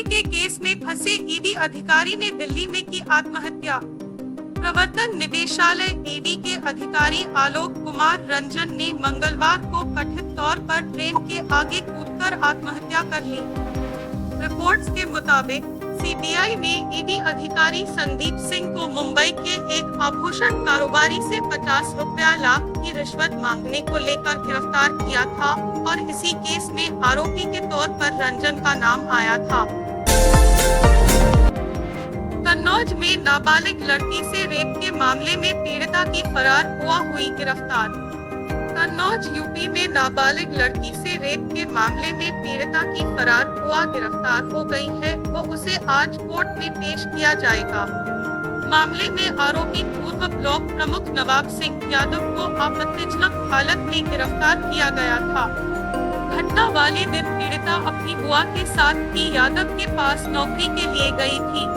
के केस में फंसे ईडी अधिकारी ने दिल्ली में की आत्महत्या। प्रवर्तन निदेशालय ईडी के अधिकारी आलोक कुमार रंजन ने मंगलवार को कथित तौर पर ट्रेन के आगे कूदकर आत्महत्या कर ली। रिपोर्ट्स के मुताबिक सीबीआई ने ईडी अधिकारी संदीप सिंह को मुंबई के एक आभूषण कारोबारी से 50 लाख की रिश्वत मांगने को लेकर गिरफ्तार किया था और इसी केस में आरोपी के तौर पर रंजन का नाम आया था। कन्नौज में नाबालिग लड़की से रेप के मामले में पीड़िता की फरार हुआ हुई गिरफ्तार। कन्नौज यूपी में नाबालिग लड़की से रेप के मामले में पीड़िता की फरार हुआ गिरफ्तार हो गई है, वो उसे आज कोर्ट में पेश किया जाएगा। मामले में आरोपी पूर्व ब्लॉक प्रमुख नवाब सिंह यादव को आपत्तिजनक हालत में गिरफ्तार किया गया था। घटना वाले दिन पीड़िता अपनी बुआ के साथ ही यादव के पास नौकरी के लिए गई थी।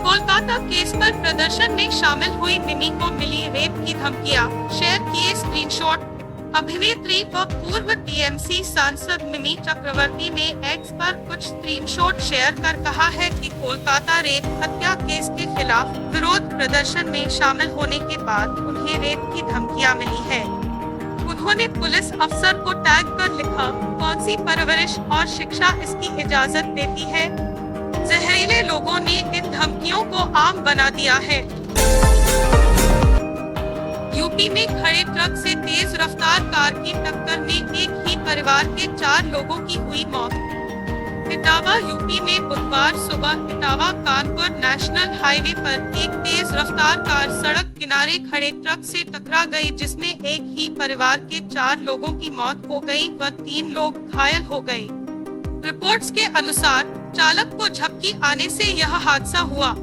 कोलकाता केस पर प्रदर्शन में शामिल हुई मिमी को मिली रेप की धमकियां, शेयर किए स्क्रीनशॉट। अभिनेत्री व पूर्व टीएमसी सांसद मिमी चक्रवर्ती ने एक्स पर कुछ स्क्रीनशॉट शेयर कर कहा है कि कोलकाता रेप हत्या केस के खिलाफ विरोध प्रदर्शन में शामिल होने के बाद उन्हें रेप की धमकियां मिली है। उन्होंने पुलिस अफसर को टैग कर लिखा, कौन सी परवरिश और शिक्षा इसकी इजाजत देती है। जहरीले लोगों ने इन धमकियों को आम बना दिया है। यूपी में खड़े ट्रक से तेज रफ्तार कार की टक्कर में एक ही परिवार के 4 लोगों की हुई मौत। इटावा यूपी में बुधवार सुबह इटावा कानपुर नेशनल हाईवे पर एक तेज रफ्तार कार सड़क किनारे खड़े ट्रक से टकरा गई, जिसमें एक ही परिवार के 4 लोगों की मौत हो गई व 3 लोग घायल हो गए। रिपोर्ट्स के अनुसार चालक को झपकी आने से यह हादसा हुआ।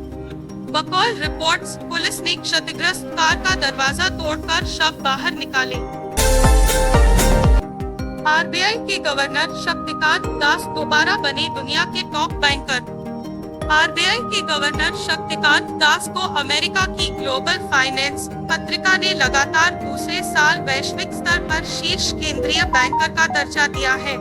बकौल रिपोर्ट्स, पुलिस ने क्षतिग्रस्त कार का दरवाजा तोड़कर शव बाहर निकाले। आरबीआई के गवर्नर शक्तिकांत दास दोबारा बने दुनिया के टॉप बैंकर। आरबीआई के गवर्नर शक्तिकांत दास को अमेरिका की ग्लोबल फाइनेंस पत्रिका ने लगातार दूसरे साल वैश्विक स्तर पर शीर्ष केंद्रीय बैंकर का दर्जा दिया है।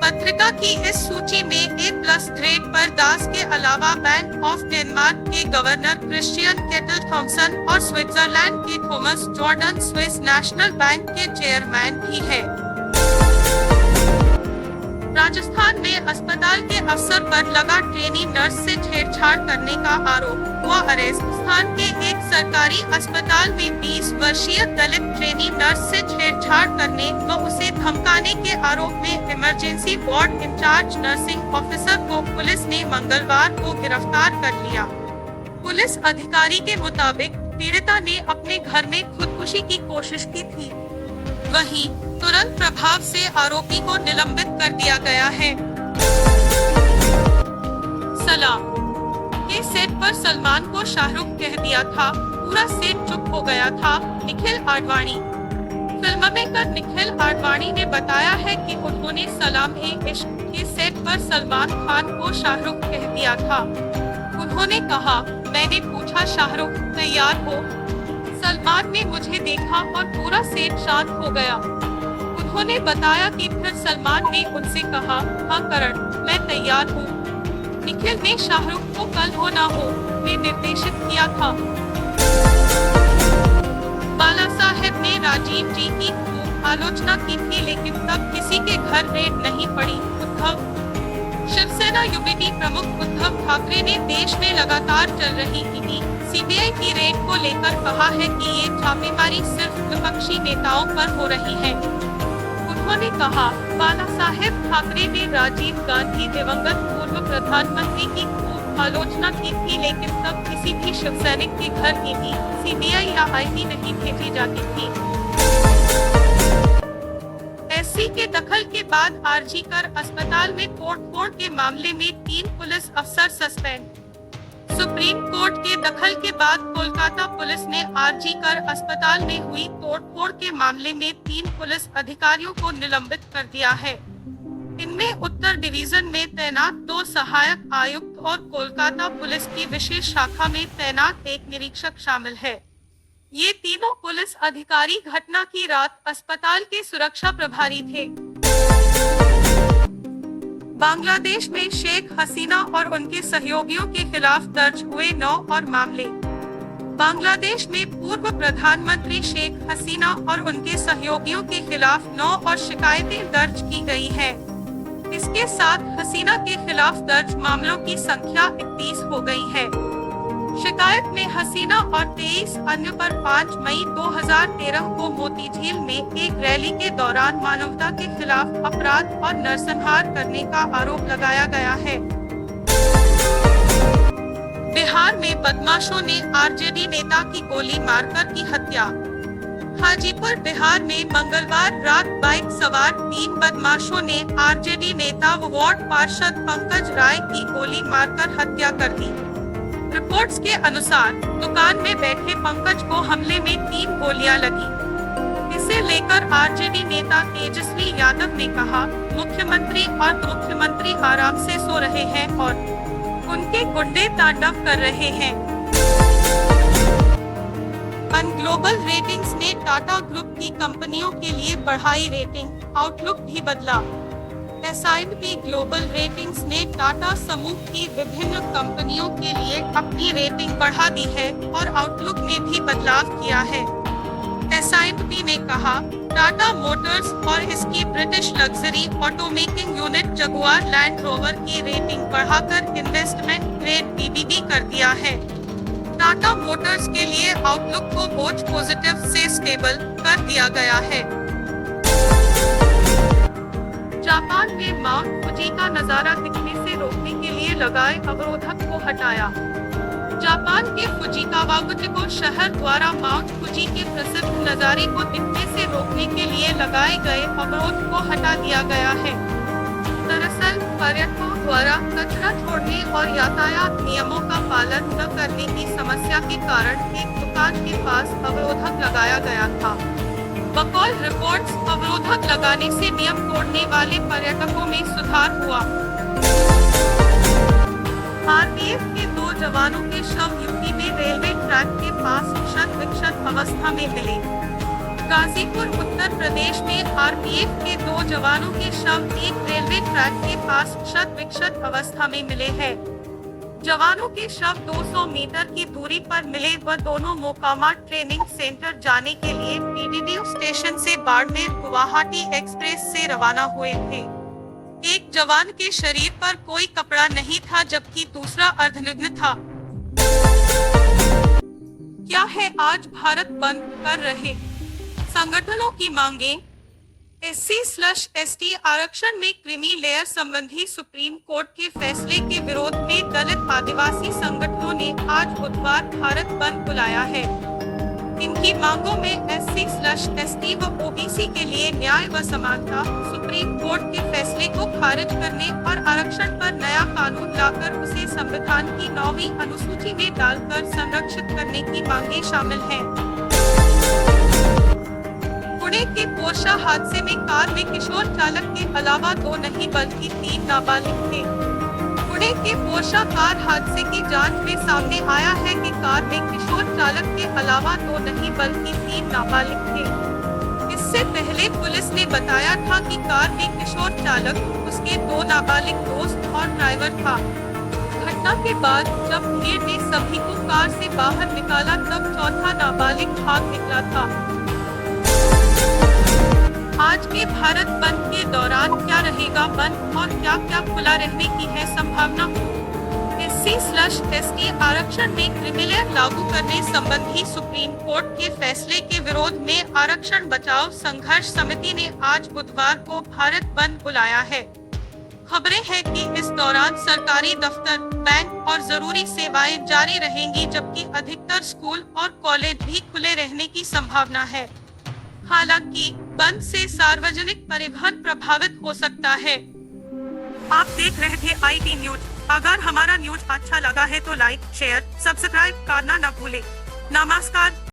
पत्रिका की इस सूची में A+ ग्रेड पर दास के अलावा बैंक ऑफ डेनमार्क के गवर्नर क्रिश्चियन केटल थॉमसन और स्विट्जरलैंड के Thomas Jordan Swiss national bank के चेयरमैन भी है। राजस्थान में अस्पताल के अफसर पर लगा ट्रेनी नर्स से छेड़छाड़ करने का आरोप, हुआ अरेस्ट। स्थान के एक सरकारी अस्पताल में 20 वर्षीय दलित ट्रेनी नर्स से छेड़छाड़ करने व उसे धमकाने के आरोप में emergency ward in charge nursing officer को पुलिस ने मंगलवार को गिरफ्तार कर लिया। पुलिस अधिकारी के मुताबिक पीड़िता ने अपने घर में खुदकुशी की कोशिश की थी। वहीं तुरंत प्रभाव से आरोपी को निलंबित कर दिया गया है। सलाम के सेट पर सलमान को शाहरुख कह दिया था, पूरा सेट चुप हो गया था, निखिल आडवाणी। फिल्ममेकर निखिल आडवाणी ने बताया है कि उन्होंने सलाम-ए-इश्क के सेट पर सलमान खान को शाहरुख कह दिया था। उन्होंने कहा, मैंने पूछा शाहरुख तैयार हो? सलमान ने मुझे देखा और पूरा सेट शांत हो गया। उन्होंने बताया कि फिर सलमान ने उनसे कहा, हाँ करण, मैं तैयार हूँ। निखिल ने शाहरुख को कल हो ना हो में निर्देशित किया था। बाला साहेब ने राजीव जी की खूब आलोचना की थी, लेकिन तब किसी के घर रेड नहीं पड़ी। उद्धव शिवसेना यूपीटी प्रमुख उद्धव ठाकरे ने देश में लगातार चल रही ईडी सीबीआई की रेड को लेकर कहा है कि ये छापेमारी सिर्फ विपक्षी नेताओं पर हो रही है। उन्होंने कहा, बाला साहेब ठाकरे ने राजीव गांधी दिवंगत पूर्व प्रधानमंत्री की खूब आलोचना की थी, लेकिन तब किसी भी शिवसैनिक के घर ईडी, सीबीआई या आईटी नहीं भेजी जाती थी। एससी के दखल के बाद आरजीकर अस्पताल में तोड़फोड़ के मामले में 3 पुलिस अफसर सस्पेंड। सुप्रीम कोर्ट के दखल के बाद कोलकाता पुलिस ने आरजीकर अस्पताल में हुई तोड़फोड़ के मामले में 3 पुलिस अधिकारियों को निलंबित कर दिया है। इनमें उत्तर डिवीजन में तैनात 2 सहायक आयुक्त और कोलकाता पुलिस की विशेष शाखा में तैनात 1 निरीक्षक शामिल है। ये तीनों पुलिस अधिकारी घटना की रात अस्पताल के सुरक्षा प्रभारी थे। बांग्लादेश में शेख हसीना और उनके सहयोगियों के खिलाफ दर्ज हुए 9 और मामले। बांग्लादेश में पूर्व प्रधानमंत्री शेख हसीना और उनके सहयोगियों के खिलाफ 9 और शिकायतें दर्ज की गई हैं। इसके साथ हसीना के खिलाफ दर्ज मामलों की संख्या 31 हो गई है। शिकायत में हसीना और 23 अन्य पर 5 मई 2013 को मोतीझील में एक रैली के दौरान मानवता के खिलाफ अपराध और नरसंहार करने का आरोप लगाया गया है। बिहार में बदमाशों ने आरजेडी नेता की गोली मारकर की हत्या। हाजीपुर बिहार में मंगलवार रात बाइक सवार 3 बदमाशों ने आरजेडी नेता व वार्ड पार्षद पंकज राय की गोली मारकर हत्या कर दी। रिपोर्ट्स के अनुसार दुकान में बैठे पंकज को हमले में 3 गोलियां लगी। इसे लेकर आरजेडी नेता तेजस्वी यादव ने कहा, मुख्यमंत्री और मुख्यमंत्री आराम से सो रहे हैं और उनके गुंडे तांडव कर रहे हैं। ग्लोबल रेटिंग्स ने टाटा ग्रुप की कंपनियों के लिए बढ़ाई रेटिंग, आउटलुक भी बदला। S&P ग्लोबल रेटिंग्स ने टाटा समूह की विभिन्न कंपनियों के लिए अपनी रेटिंग बढ़ा दी है और आउटलुक में भी बदलाव किया है। S&P ने कहा, टाटा मोटर्स और इसकी British luxury automaking unit Jaguar Land Rover की रेटिंग बढ़ाकर इन्वेस्टमेंट ग्रेड BBB कर दिया है। टाटा मोटर्स के लिए आउटलुक को बोझ पॉजिटिव से स्टेबल कर दिया गया है। जापान में माउंट फुजी का नजारा दिखने से रोकने के लिए लगाए अवरोधक को हटाया। जापान के फुजिकावा शहर द्वारा माउंट फुजी के प्रसिद्ध नजारे को दिखने से रोकने के लिए लगाए गए अवरोध को हटा दिया गया है। दरअसल पर्यटकों द्वारा कचरा छोड़ने और यातायात नियमों का पालन न करने की समस्या के कारण एक दुकान के पास अवरोधक लगाया गया था। बकौल रिपोर्ट्स, अवरोधक लगाने से नियम तोड़ने वाले पर्यटकों में सुधार हुआ। RPF के 2 जवानों के शव यूपी में रेलवे ट्रैक के पास क्षत विक्षत अवस्था में मिले। गाजीपुर उत्तर प्रदेश में RPF के 2 जवानों के शव एक रेलवे ट्रैक के पास क्षत विक्षत अवस्था में मिले हैं। जवानों के शव 200 मीटर की दूरी पर मिले व दोनों मोकामा ट्रेनिंग सेंटर जाने के लिए PDDU स्टेशन से बाड़मेर गुवाहाटी एक्सप्रेस से रवाना हुए थे। एक जवान के शरीर पर कोई कपड़ा नहीं था जबकि दूसरा अर्धनग्न था। क्या है आज भारत बंद कर रहे संगठनों की मांगे। SC/ST आरक्षण में क्रीमी लेयर संबंधी सुप्रीम कोर्ट के फैसले के विरोध में दलित आदिवासी संगठनों ने आज बुधवार भारत बंद बुलाया है। इनकी मांगों में SC/ST व OBC के लिए न्याय व समानता, सुप्रीम कोर्ट के फैसले को खारिज करने और आरक्षण पर नया कानून लाकर उसे संविधान की 9वीं अनुसूची में डालकर संरक्षित करने की मांगे शामिल हैं। पुणे के पोरशा हादसे में कार में किशोर चालक के अलावा 2 नहीं बल्कि 3 नाबालिग थे। पुणे के पोरशा कार हादसे की जांच में सामने आया है कि कार में किशोर चालक के अलावा 2 नहीं बल्कि 3 नाबालिग थे। इससे पहले पुलिस ने बताया था कि कार में किशोर चालक, उसके 2 नाबालिग दोस्त और ड्राइवर था। घटना के बाद जब भीड़ ने सभी को कार से बाहर निकाला तब चौथा नाबालिग भाग निकला था। आज के भारत बंद के दौरान क्या रहेगा बंद और क्या क्या खुला रहने की है संभावना। SC/ST आरक्षण में क्रीमी लागू करने संबंधी सुप्रीम कोर्ट के फैसले के विरोध में आरक्षण बचाओ संघर्ष समिति ने आज बुधवार को भारत बंद बुलाया है। खबरें हैं कि इस दौरान सरकारी दफ्तर, बैंक और जरूरी सेवाएं जारी रहेंगी जबकि अधिकतर स्कूल और कॉलेज भी खुले रहने की संभावना है। हालांकि बंद से सार्वजनिक परिवहन प्रभावित हो सकता है। आप देख रहे थे IT न्यूज। अगर हमारा न्यूज अच्छा लगा है तो लाइक, शेयर, सब्सक्राइब करना न भूलें। नमस्कार।